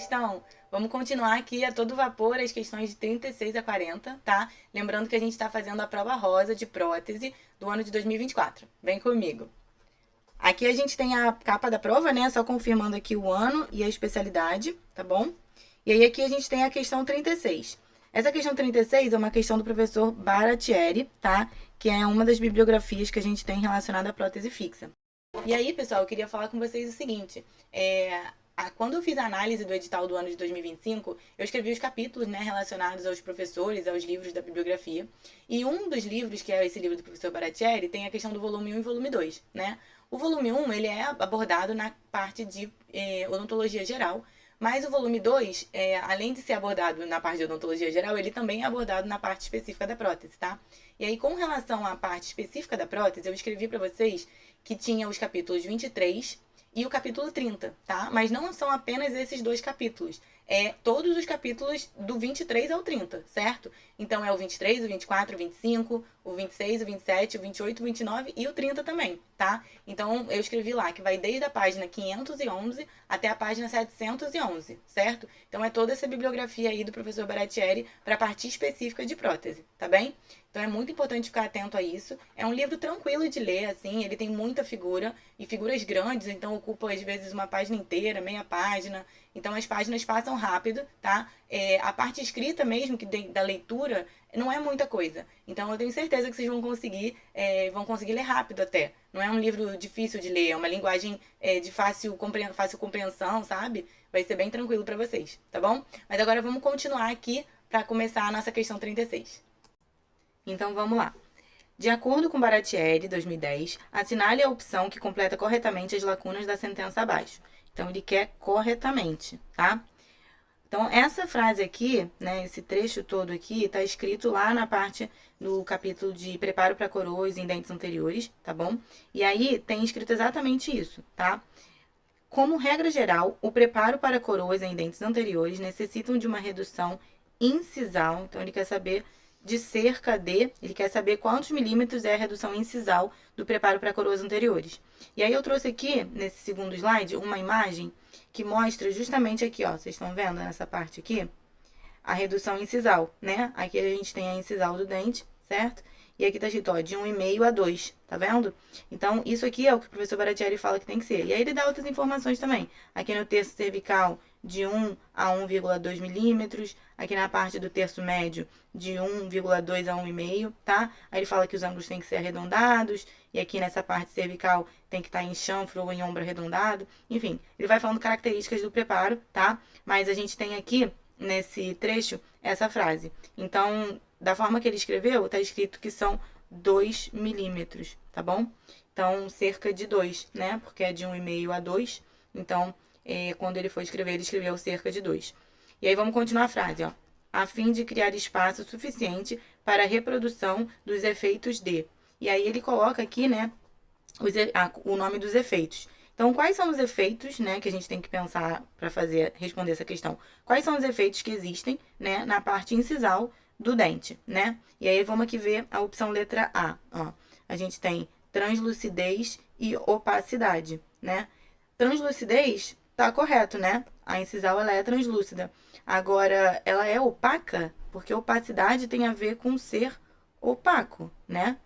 questão? Vamos continuar aqui a todo vapor as questões de 36 a 40, tá? Lembrando que a gente está fazendo a prova rosa de prótese do ano de 2024. Vem comigo. Aqui a gente tem a capa da prova, né? Só confirmando aqui o ano e a especialidade, tá bom? E aí aqui a gente tem a questão 36. Essa questão 36 é uma questão do professor Baratieri, tá? Que é uma das bibliografias que a gente tem relacionada à prótese fixa. E aí, pessoal, eu queria falar com vocês o seguinte. Quando eu fiz a análise do edital do ano de 2025, eu escrevi os capítulos, né, relacionados aos professores, aos livros da bibliografia. E um dos livros, que é esse livro do professor Baratieri, tem a questão do volume 1 e volume 2, né? O volume 1, ele é abordado na parte de odontologia geral, mas o volume 2, além de ser abordado na parte de odontologia geral, ele também é abordado na parte específica da prótese, tá? E aí, com relação à parte específica da prótese, eu escrevi para vocês que tinha os capítulos 23 e o capítulo 30, tá? Mas não são apenas esses dois capítulos. Todos os capítulos do 23 ao 30, certo? Então é o 23, o 24, o 25, o 26, o 27, o 28, o 29 e o 30 também, tá? Então eu escrevi lá que vai desde a página 511 até a página 711, certo? Então é toda essa bibliografia aí do professor Baratieri para a parte específica de prótese, tá bem? Então é muito importante ficar atento a isso. É um livro tranquilo de ler, assim, ele tem muita figura e figuras grandes, então ocupa às vezes uma página inteira, meia página. Então as páginas passam rápido, tá? A parte escrita mesmo, da leitura, não é muita coisa. Então eu tenho certeza que vocês vão conseguir ler rápido até. Não é um livro difícil de ler, é uma linguagem de fácil compreensão, sabe? Vai ser bem tranquilo para vocês, tá bom? Mas agora vamos continuar aqui para começar a nossa questão 36. Então vamos lá. De acordo com Baratieri, 2010, assinale a opção que completa corretamente as lacunas da sentença abaixo. Então, ele quer corretamente, tá? Então, essa frase aqui, né, esse trecho todo aqui, tá escrito lá na parte do capítulo de preparo para coroas em dentes anteriores, tá bom? E aí, tem escrito exatamente isso, tá? Como regra geral, o preparo para coroas em dentes anteriores necessitam de uma redução incisal. Então, ele quer saber de cerca de, ele quer saber quantos milímetros é a redução incisal do preparo para coroas anteriores. E aí eu trouxe aqui, nesse segundo slide, uma imagem que mostra justamente aqui, ó, vocês estão vendo nessa parte aqui, a redução incisal, né? Aqui a gente tem a incisal do dente, certo? E aqui tá escrito, ó, de 1,5 a 2, tá vendo? Então, isso aqui é o que o professor Baratieri fala que tem que ser. E aí ele dá outras informações também. Aqui no terço cervical, de 1 a 1,2 milímetros. Aqui na parte do terço médio, de 1,2 a 1,5, tá? Aí ele fala que os ângulos têm que ser arredondados. E aqui nessa parte cervical tem que estar em chanfro ou em ombro arredondado. Enfim, ele vai falando características do preparo, tá? Mas a gente tem aqui, nesse trecho, essa frase. Então, da forma que ele escreveu, tá escrito que são 2 milímetros, tá bom? Então, cerca de 2, né? Porque é de 1,5 a 2. Então, quando ele foi escrever, ele escreveu cerca de 2. E aí, vamos continuar a frase, ó. A fim de criar espaço suficiente para a reprodução dos efeitos de. E aí, ele coloca aqui, né, o nome dos efeitos. Então, quais são os efeitos, né, que a gente tem que pensar para responder essa questão? Quais são os efeitos que existem, né, na parte incisal do dente, né? E aí, vamos aqui ver a opção letra A, ó. A gente tem translucidez e opacidade, né? Translucidez tá correto, né? A incisal, ela é translúcida. Agora, ela é opaca, porque opacidade tem a ver com ser opaco, né?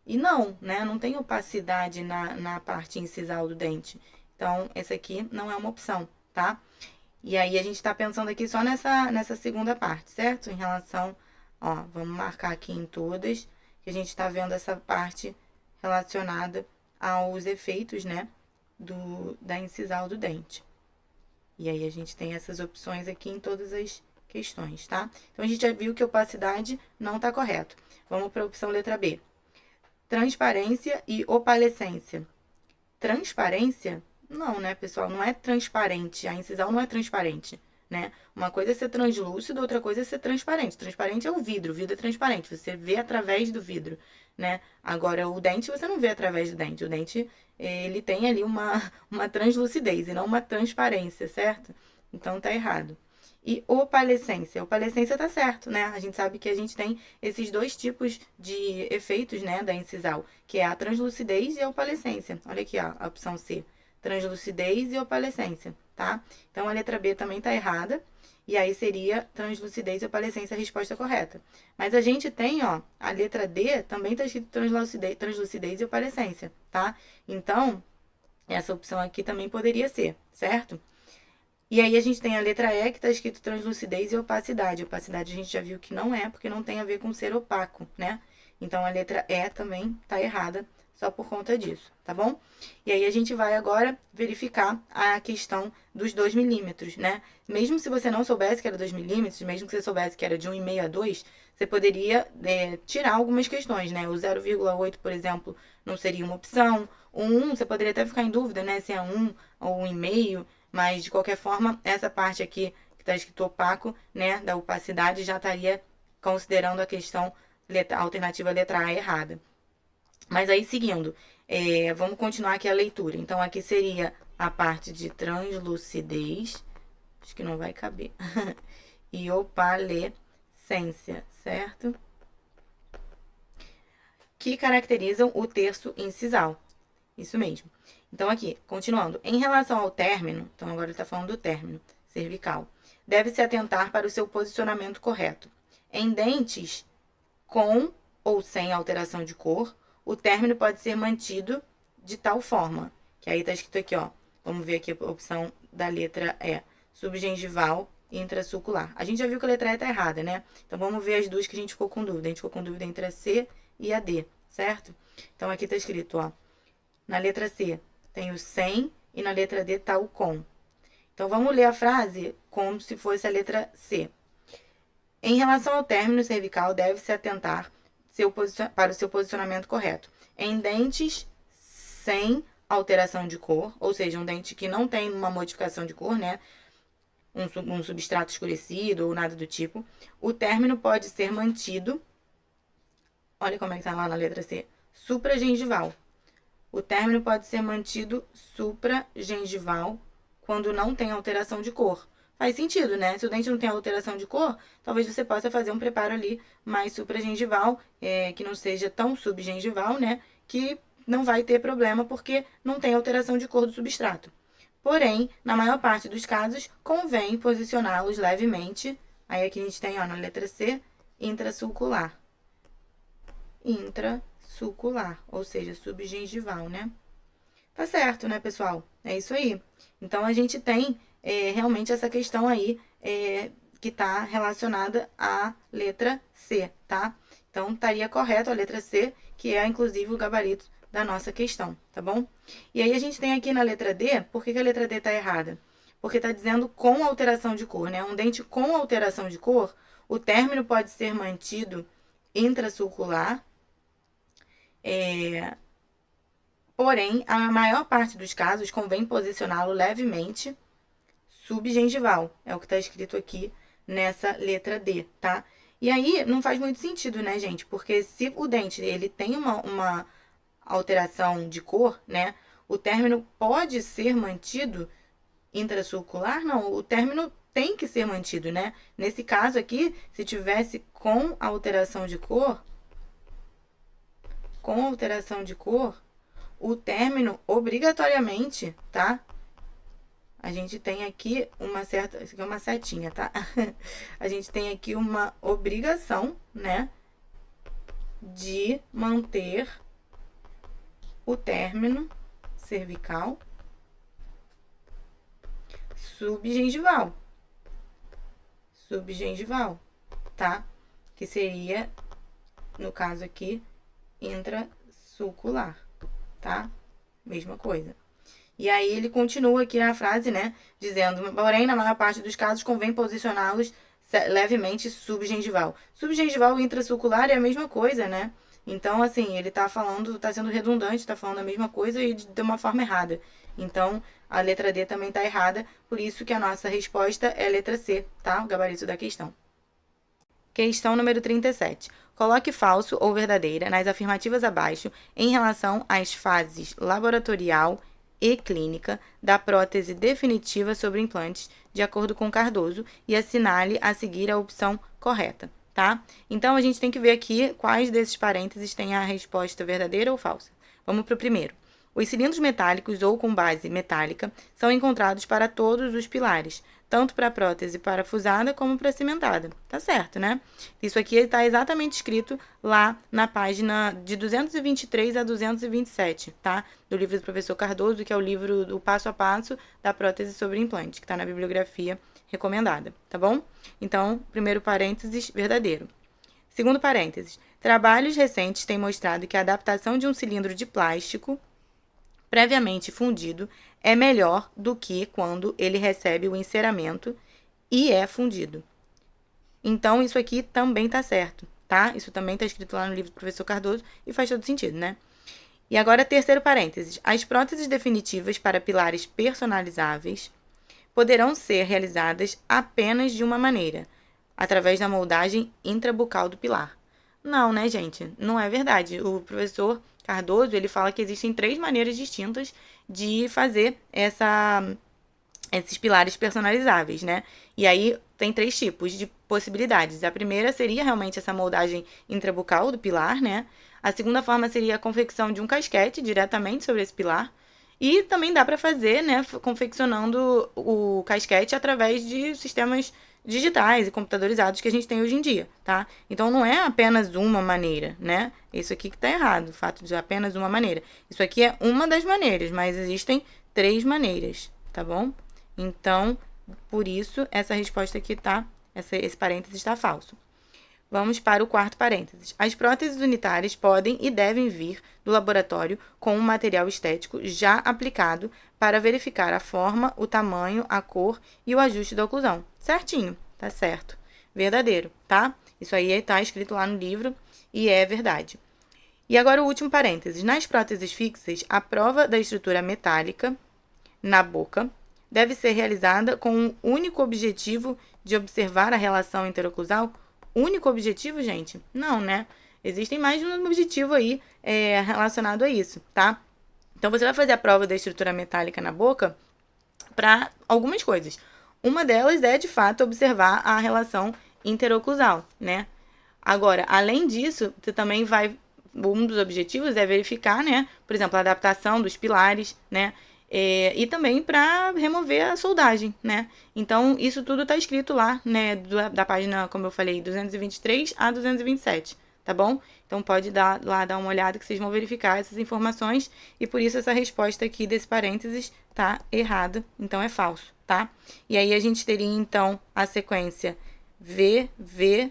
E não, né? Não tem opacidade na parte incisal do dente. Então, essa aqui não é uma opção, tá? E aí, a gente tá pensando aqui só nessa segunda parte, certo? Em relação, ó, vamos marcar aqui em todas, que a gente tá vendo essa parte relacionada aos efeitos, né? Da incisal do dente. E aí, a gente tem essas opções aqui em todas as questões, tá? Então, a gente já viu que a opacidade não tá correto. Vamos para a opção letra B. Transparência e opalescência. Transparência? Não, né, pessoal? Não é transparente. A incisal não é transparente, né? Uma coisa é ser translúcido, outra coisa é ser transparente. Transparente é o vidro é transparente. Você vê através do vidro, né? Agora, o dente, você não vê através do dente. O dente, ele tem ali uma translucidez e não uma transparência, certo? Então, tá errado. E opalescência. Opalescência tá certo, né? A gente sabe que a gente tem esses dois tipos de efeitos, né, da incisal, que é a translucidez e a opalescência. Olha aqui, ó, a opção C. Translucidez e opalescência, tá? Então, a letra B também tá errada. E aí seria translucidez e opalescência a resposta correta. Mas a gente tem, ó, a letra D também tá escrito translucidez e opalescência, tá? Então, essa opção aqui também poderia ser, certo? E aí a gente tem a letra E, que tá escrito translucidez e opacidade. Opacidade a gente já viu que não é, porque não tem a ver com ser opaco, né? Então, a letra E também tá errada, só por conta disso, tá bom? E aí, a gente vai agora verificar a questão dos 2 milímetros, né? Mesmo se você não soubesse que era 2 milímetros, mesmo que você soubesse que era de 1,5 a 2, você poderia tirar algumas questões, né? O 0,8, por exemplo, não seria uma opção. O 1, você poderia até ficar em dúvida, né? Se é 1 ou 1,5, mas, de qualquer forma, essa parte aqui, que está escrito opaco, né? Da opacidade, já estaria considerando a questão a alternativa letra A errada. Mas aí, seguindo, vamos continuar aqui a leitura. Então, aqui seria a parte de translucidez, acho que não vai caber, e opalescência, certo? Que caracterizam o terço incisal. Isso mesmo. Então, aqui, continuando. Em relação ao término, então agora ele está falando do término cervical, deve-se atentar para o seu posicionamento correto. Em dentes com ou sem alteração de cor, o término pode ser mantido de tal forma, que aí tá escrito aqui, ó, vamos ver aqui a opção da letra E, subgengival e intrasulcular. A gente já viu que a letra E tá errada, né? Então, vamos ver as duas que a gente ficou com dúvida. A gente ficou com dúvida entre a C e a D, certo? Então, aqui tá escrito, ó, na letra C tem o sem e na letra D tá o com. Então, vamos ler a frase como se fosse a letra C. Em relação ao término cervical, deve-se atentar para o seu posicionamento correto. Em dentes sem alteração de cor, ou seja, um dente que não tem uma modificação de cor, né? Um substrato escurecido ou nada do tipo, o término pode ser mantido, olha como é que tá lá na letra C, supragengival. O término pode ser mantido supragengival quando não tem alteração de cor. Faz sentido, né? Se o dente não tem alteração de cor, talvez você possa fazer um preparo ali mais supragengival, que não seja tão subgengival, né? Que não vai ter problema porque não tem alteração de cor do substrato. Porém, na maior parte dos casos, convém posicioná-los levemente. Aí aqui a gente tem, ó, na letra C, intrasulcular. Intrasulcular, ou seja, subgengival, né? Tá certo, né, pessoal? É isso aí. Então, a gente tem realmente essa questão aí que tá relacionada à letra C, tá? Então, estaria correto a letra C, que é, inclusive, o gabarito da nossa questão, tá bom? E aí, a gente tem aqui na letra D, por que a letra D tá errada? Porque tá dizendo com alteração de cor, né? Um dente com alteração de cor, o término pode ser mantido intrasulcular, porém, a maior parte dos casos convém posicioná-lo levemente subgengival. É o que está escrito aqui nessa letra D, tá? E aí, não faz muito sentido, né, gente? Porque se o dente ele tem uma alteração de cor, né? O término pode ser mantido intrasulcular? Não, o término tem que ser mantido, né? Nesse caso aqui, se tivesse com alteração de cor, o término obrigatoriamente, tá? A gente tem aqui uma certa, isso aqui é uma setinha, tá? A gente tem aqui uma obrigação, né, de manter o término cervical subgengival. Subgengival, tá? Que seria, no caso aqui, intrasulcular, tá? Mesma coisa. E aí ele continua aqui na frase, né, dizendo, porém, na maior parte dos casos, convém posicioná-los levemente subgengival. Subgengival e intrasulcular é a mesma coisa, né? Então, assim, ele tá falando, tá sendo redundante, tá falando a mesma coisa e de uma forma errada. Então, a letra D também tá errada, por isso que a nossa resposta é a letra C, tá? O gabarito da questão. Questão número 37. Coloque falso ou verdadeira nas afirmativas abaixo em relação às fases laboratorial e clínica da prótese definitiva sobre implantes, de acordo com Cardoso, e assinale a seguir a opção correta, tá? Então, a gente tem que ver aqui quais desses parênteses tem a resposta verdadeira ou falsa. Vamos para o primeiro. Os cilindros metálicos ou com base metálica são encontrados para todos os pilares, tanto para a prótese parafusada como para a cimentada. Tá certo, né? Isso aqui está exatamente escrito lá na página de 223 a 227, tá? Do livro do professor Cardoso, que é o livro do passo a passo da prótese sobre implante, que está na bibliografia recomendada, tá bom? Então, primeiro parênteses, verdadeiro. Segundo parênteses, trabalhos recentes têm mostrado que a adaptação de um cilindro de plástico previamente fundido é melhor do que quando ele recebe o enceramento e é fundido. Então, isso aqui também tá certo, tá? Isso também tá escrito lá no livro do professor Cardoso e faz todo sentido, né? E agora, terceiro parênteses. As próteses definitivas para pilares personalizáveis poderão ser realizadas apenas de uma maneira, através da moldagem intrabucal do pilar. Não, né, gente? Não é verdade. O professor Cardoso, ele fala que existem 3 maneiras distintas de fazer esses pilares personalizáveis, né? E aí tem 3 tipos de possibilidades. A primeira seria realmente essa moldagem intrabucal do pilar, né? A segunda forma seria a confecção de um casquete diretamente sobre esse pilar. E também dá para fazer, né, confeccionando o casquete através de sistemas digitais e computadorizados que a gente tem hoje em dia, tá? Então não é apenas uma maneira, né? Isso aqui que tá errado, o fato de apenas uma maneira. Isso aqui é uma das maneiras, mas existem 3 maneiras, tá bom? Então, por isso, essa resposta aqui tá, esse parênteses está falso. Vamos para o quarto parênteses. As próteses unitárias podem e devem vir do laboratório com um material estético já aplicado para verificar a forma, o tamanho, a cor e o ajuste da oclusão. Certinho, tá certo. Verdadeiro, tá? Isso aí tá escrito lá no livro e é verdade. E agora o último parênteses. Nas próteses fixas, a prova da estrutura metálica na boca deve ser realizada com o único objetivo de observar a relação interoclusal. Único objetivo, gente? Não, né? Existem mais de um objetivo aí relacionado a isso, tá? Então, você vai fazer a prova da estrutura metálica na boca para algumas coisas. Uma delas é, de fato, observar a relação interoclusal, né? Agora, além disso, você também vai... Um dos objetivos é verificar, né? Por exemplo, a adaptação dos pilares, né? E também para remover a soldagem, né? Então, isso tudo está escrito lá, né? Da página, como eu falei, 223 a 227, tá bom? Então, pode dar uma olhada que vocês vão verificar essas informações. E por isso, essa resposta aqui desse parênteses tá errada. Então, é falso, tá? E aí, a gente teria, então, a sequência V, V,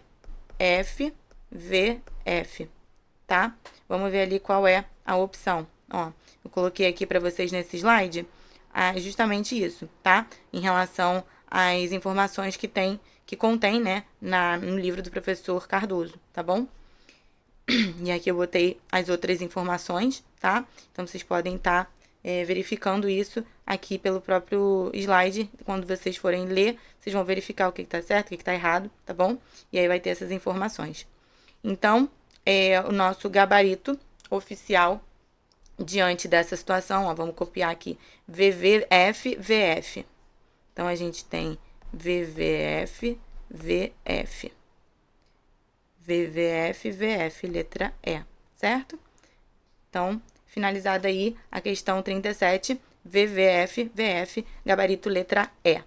F, V, F, tá? Vamos ver ali qual é a opção. Ó, eu coloquei aqui para vocês nesse slide justamente isso, tá? Em relação às informações que contém, né, no livro do professor Cardoso, tá bom? E aqui eu botei as outras informações, tá? Então, vocês podem estar verificando isso aqui pelo próprio slide. Quando vocês forem ler, vocês vão verificar o que está certo, o que está errado, tá bom? E aí vai ter essas informações. Então, o nosso gabarito oficial diante dessa situação, ó, vamos copiar aqui, VVF, VF. Então, a gente tem VVF, VF. VVF, VF, letra E, certo? Então, finalizada aí a questão 37, VVF, VF, gabarito letra E.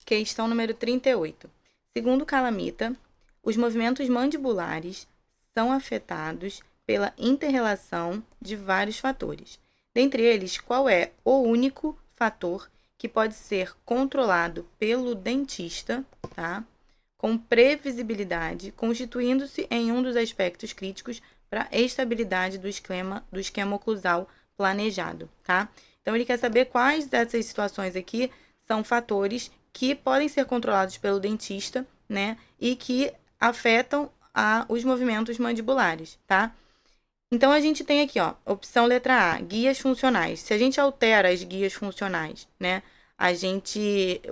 Questão número 38. Segundo Calamita, os movimentos mandibulares são afetados pela inter-relação de vários fatores. Dentre eles, qual é o único fator que pode ser controlado pelo dentista, tá? Com previsibilidade, constituindo-se em um dos aspectos críticos para a estabilidade do esquema oclusal planejado, tá? Então, ele quer saber quais dessas situações aqui são fatores que podem ser controlados pelo dentista, né? E que afetam os movimentos mandibulares, tá? Então, a gente tem aqui, ó, opção letra A, guias funcionais. Se a gente altera as guias funcionais, né,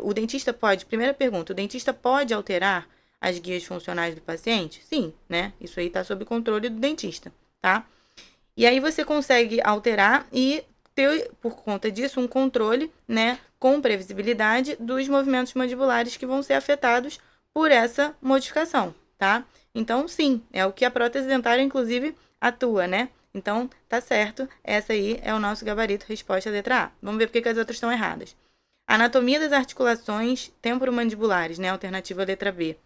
o dentista pode, primeira pergunta, o dentista pode alterar as guias funcionais do paciente? Sim, né, isso aí tá sob controle do dentista, tá? E aí você consegue alterar e ter, por conta disso, um controle, né, com previsibilidade dos movimentos mandibulares que vão ser afetados por essa modificação, tá? Então, sim, é o que a prótese dentária, inclusive, atua, né? Então, tá certo, essa aí é o nosso gabarito, resposta letra A. Vamos ver porque que as outras estão erradas. Anatomia das articulações temporomandibulares, né? Alternativa letra B.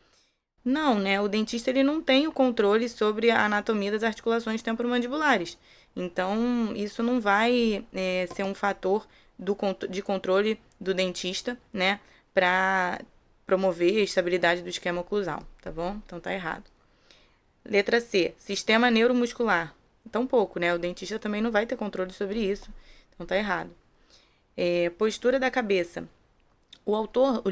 Não, né? O dentista ele não tem o controle sobre a anatomia das articulações temporomandibulares. Então, isso não vai ser um fator de controle do dentista, né? Para promover a estabilidade do esquema oclusal, tá bom? Então, tá errado. Letra C, sistema neuromuscular. Tampouco, né? O dentista também não vai ter controle sobre isso. Então, tá errado. Postura da cabeça. O autor,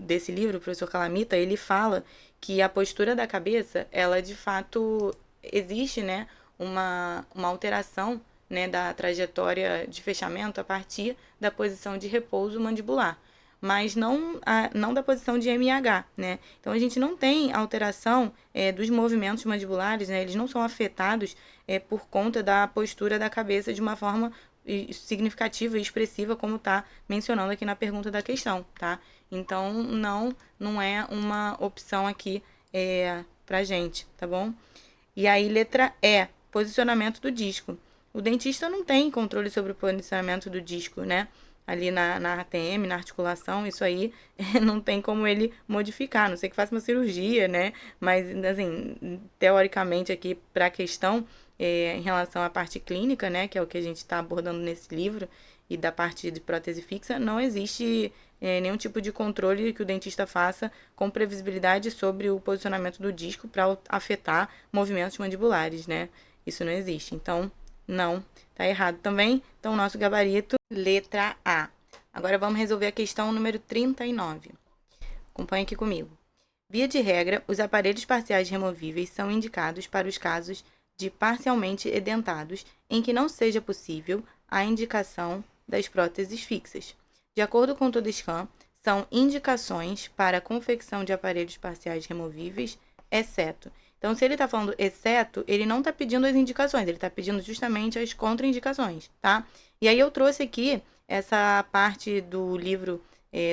desse livro, o professor Calamita, ele fala que a postura da cabeça, ela de fato existe, né, uma alteração, né, da trajetória de fechamento a partir da posição de repouso mandibular, mas não da posição de MH, né? Então a gente não tem alteração dos movimentos mandibulares, né? Eles não são afetados por conta da postura da cabeça de uma forma significativa e expressiva, como está mencionando aqui na pergunta da questão, tá? Então, não é uma opção aqui pra gente, tá bom? E aí, letra E, posicionamento do disco. O dentista não tem controle sobre o posicionamento do disco, né? Ali na ATM, na articulação, isso aí não tem como ele modificar, a não sei que faça uma cirurgia, né? Mas, assim, teoricamente aqui para a questão, em relação à parte clínica, né, que é o que a gente está abordando nesse livro, e da parte de prótese fixa, não existe nenhum tipo de controle que o dentista faça com previsibilidade sobre o posicionamento do disco para afetar movimentos mandibulares, né? Isso não existe. Então, não, tá errado também. Então, o nosso gabarito, letra A. Agora vamos resolver a questão número 39. Acompanhe aqui comigo. Via de regra, os aparelhos parciais removíveis são indicados para os casos de parcialmente edentados em que não seja possível a indicação das próteses fixas. De acordo com o Todescan, são indicações para a confecção de aparelhos parciais removíveis, exceto. Então, se ele está falando exceto, ele não está pedindo as indicações, ele está pedindo justamente as contraindicações, tá? E aí eu trouxe aqui essa parte do livro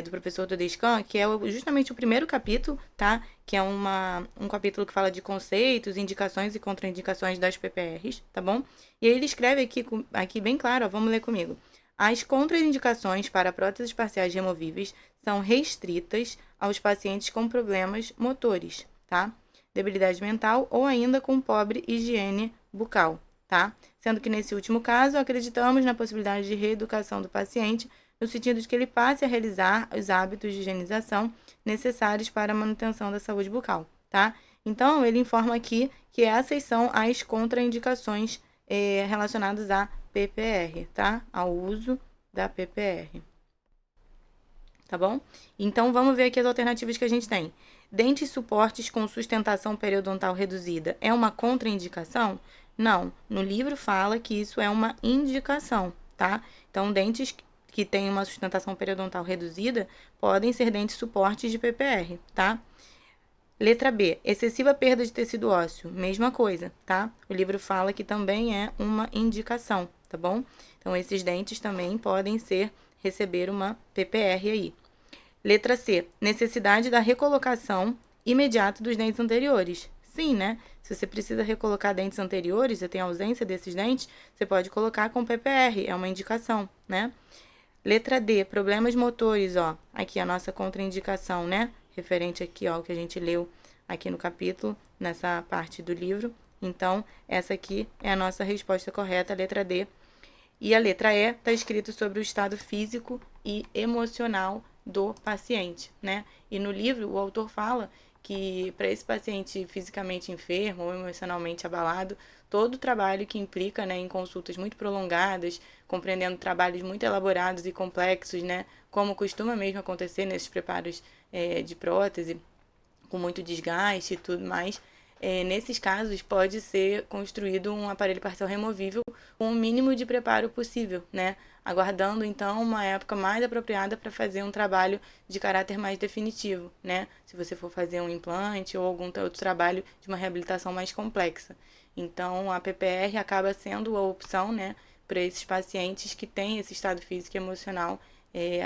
do professor Todescan, que é justamente o primeiro capítulo, tá? Que é um capítulo que fala de conceitos, indicações e contraindicações das PPRs, tá bom? E aí ele escreve aqui bem claro, ó, vamos ler comigo. As contraindicações para próteses parciais removíveis são restritas aos pacientes com problemas motores, tá? Debilidade mental ou ainda com pobre higiene bucal, tá? Sendo que nesse último caso, acreditamos na possibilidade de reeducação do paciente no sentido de que ele passe a realizar os hábitos de higienização necessários para a manutenção da saúde bucal, tá? Então, ele informa aqui que essas são as contraindicações relacionadas à PPR, tá? Ao uso da PPR. Tá bom? Então, vamos ver aqui as alternativas que a gente tem. Dentes suportes com sustentação periodontal reduzida é uma contraindicação? Não. No livro fala que isso é uma indicação, tá? Então, dentes que têm uma sustentação periodontal reduzida podem ser dentes suportes de PPR, tá? Letra B, excessiva perda de tecido ósseo, mesma coisa, tá? O livro fala que também é uma indicação, tá bom? Então, esses dentes também podem receber uma PPR aí. Letra C, necessidade da recolocação imediata dos dentes anteriores. Sim, né? Se você precisa recolocar dentes anteriores, você tem ausência desses dentes, você pode colocar com PPR, é uma indicação, né? Letra D, problemas motores, ó. Aqui a nossa contraindicação, né? Referente aqui, ó, o que a gente leu aqui no capítulo, nessa parte do livro. Então, essa aqui é a nossa resposta correta, a letra D. E a letra E está escrito sobre o estado físico e emocional do paciente, né? E no livro o autor fala que para esse paciente fisicamente enfermo ou emocionalmente abalado, todo o trabalho que implica, né, em consultas muito prolongadas, compreendendo trabalhos muito elaborados e complexos, né, como costuma mesmo acontecer nesses preparos de prótese, com muito desgaste e tudo mais, nesses casos pode ser construído um aparelho parcial removível com o mínimo de preparo possível, né? Aguardando então uma época mais apropriada para fazer um trabalho de caráter mais definitivo, né? Se você for fazer um implante ou algum outro trabalho de uma reabilitação mais complexa. Então a PPR acaba sendo a opção, né, para esses pacientes que têm esse estado físico e emocional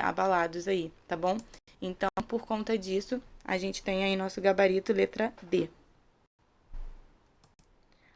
abalados aí, tá bom? Então, por conta disso, a gente tem aí nosso gabarito letra D.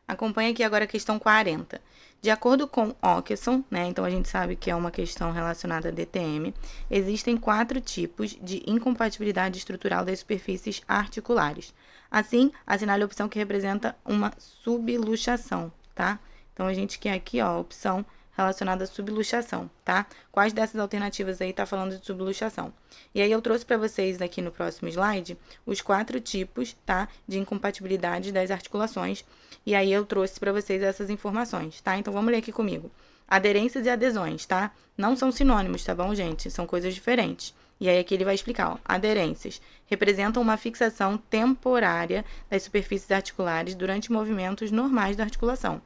Acompanha aqui agora a questão 40. De acordo com Okeson, né, então a gente sabe que é uma questão relacionada a DTM, existem 4 tipos de incompatibilidade estrutural das superfícies articulares. Assim, assinale a opção que representa uma subluxação, tá? Então, a gente quer aqui, ó, a opção relacionada à subluxação, tá? Quais dessas alternativas aí tá falando de subluxação? E aí eu trouxe para vocês aqui no próximo slide os 4 tipos, tá, de incompatibilidade das articulações. E aí eu trouxe para vocês essas informações, tá? Então vamos ler aqui comigo. Aderências e adesões, tá? Não são sinônimos, tá bom, gente? São coisas diferentes. E aí aqui ele vai explicar, ó. Aderências representam uma fixação temporária das superfícies articulares durante movimentos normais da articulação.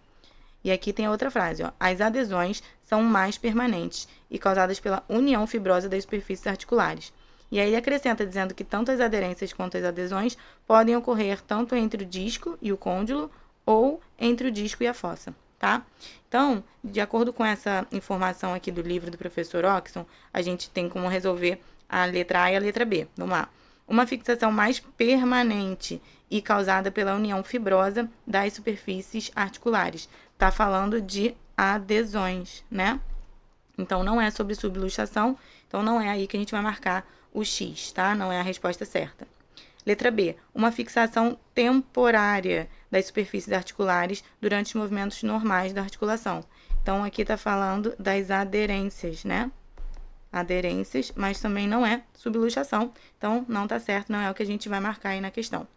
E aqui tem a outra frase, ó. As adesões são mais permanentes e causadas pela união fibrosa das superfícies articulares. E aí ele acrescenta dizendo que tanto as aderências quanto as adesões podem ocorrer tanto entre o disco e o côndilo ou entre o disco e a fossa, tá? Então, de acordo com essa informação aqui do livro do professor Okeson, a gente tem como resolver a letra A e a letra B. Vamos lá. Uma fixação mais permanente e causada pela união fibrosa das superfícies articulares. Tá falando de adesões, né? Então, não é sobre subluxação, então não é aí que a gente vai marcar o X, tá? Não é a resposta certa. Letra B, uma fixação temporária das superfícies articulares durante os movimentos normais da articulação. Então, aqui está falando das aderências, né? Aderências, mas também não é subluxação. Então, não está certo, não é o que a gente vai marcar aí na questão.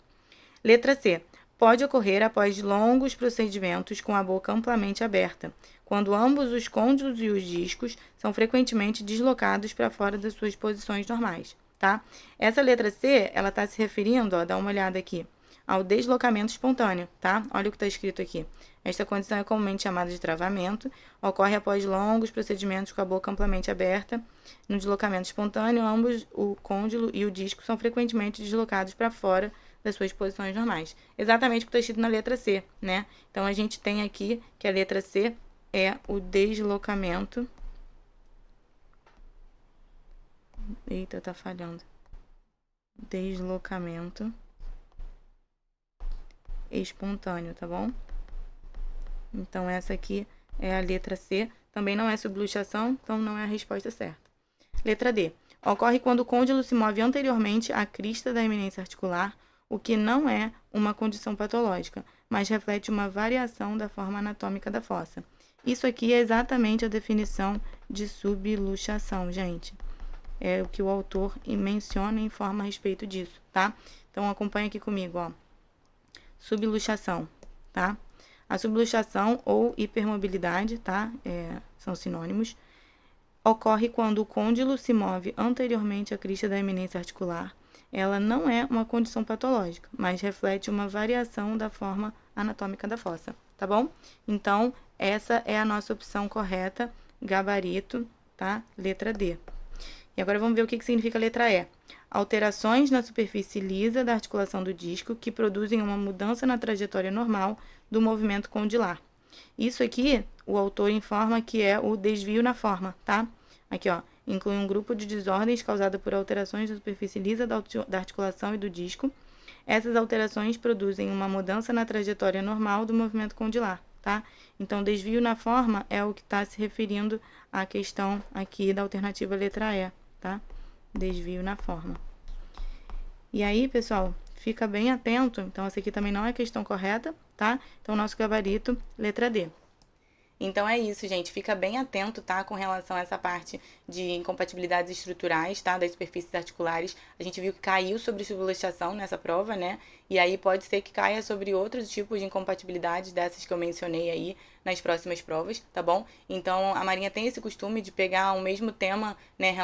Letra C, pode ocorrer após longos procedimentos com a boca amplamente aberta, quando ambos os côndilos e os discos são frequentemente deslocados para fora das suas posições normais, tá? Essa letra C, ela está se referindo, ó, dá uma olhada aqui, ao deslocamento espontâneo, tá? Olha o que está escrito aqui. Esta condição é comumente chamada de travamento, ocorre após longos procedimentos com a boca amplamente aberta. No deslocamento espontâneo, ambos, o côndilo e o disco, são frequentemente deslocados para fora das suas posições normais. Exatamente o que está escrito na letra C, né? Então, a gente tem aqui que a letra C é o deslocamento. Eita, tá falhando. Deslocamento espontâneo, tá bom? Então, essa aqui é a letra C. Também não é subluxação, então não é a resposta certa. Letra D. Ocorre quando o côndilo se move anteriormente à crista da eminência articular, o que não é uma condição patológica, mas reflete uma variação da forma anatômica da fossa. Isso aqui é exatamente a definição de subluxação, gente. É o que o autor menciona e informa a respeito disso, tá? Então, acompanha aqui comigo, ó. Subluxação, tá? A subluxação ou hipermobilidade, tá? São sinônimos. Ocorre quando o côndilo se move anteriormente à crista da eminência articular. Ela não é uma condição patológica, mas reflete uma variação da forma anatômica da fossa, tá bom? Então, essa é a nossa opção correta, gabarito, tá? Letra D. E agora vamos ver o que significa a letra E. Alterações na superfície lisa da articulação do disco que produzem uma mudança na trajetória normal do movimento condilar. Isso aqui, o autor informa que é o desvio na forma, tá? Aqui, ó, inclui um grupo de desordens causada por alterações da superfície lisa da articulação e do disco. Essas alterações produzem uma mudança na trajetória normal do movimento condilar, tá? Então, desvio na forma é o que está se referindo à questão aqui da alternativa letra E, tá? Desvio na forma. E aí, pessoal, fica bem atento. Então, essa aqui também não é a questão correta, tá? Então, nosso gabarito, letra D. Então é isso, gente. Fica bem atento, tá? Com relação a essa parte de incompatibilidades estruturais, tá? Das superfícies articulares. A gente viu que caiu sobre subluxação nessa prova, né? E aí pode ser que caia sobre outros tipos de incompatibilidades dessas que eu mencionei aí nas próximas provas, tá bom? Então a Marinha tem esse costume de pegar o mesmo tema, né?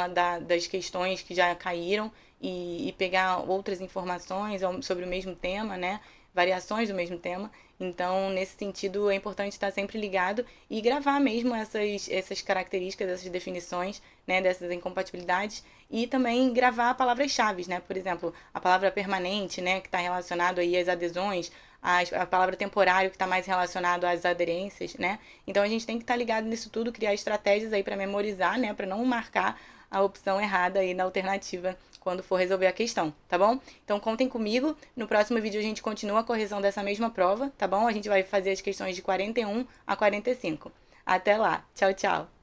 Das questões que já caíram e pegar outras informações sobre o mesmo tema, né? Variações do mesmo tema. Então, nesse sentido, é importante estar sempre ligado e gravar mesmo essas características, essas definições, né, dessas incompatibilidades e também gravar palavras-chave, né? Por exemplo, a palavra permanente, né, que está relacionado aí às adesões, a palavra temporário, que está mais relacionado às aderências, né? Então, a gente tem que estar ligado nisso tudo, criar estratégias aí para memorizar, né, para não marcar a opção errada aí na alternativa quando for resolver a questão, tá bom? Então contem comigo, no próximo vídeo a gente continua a correção dessa mesma prova, tá bom? A gente vai fazer as questões de 41 a 45. Até lá, tchau, tchau!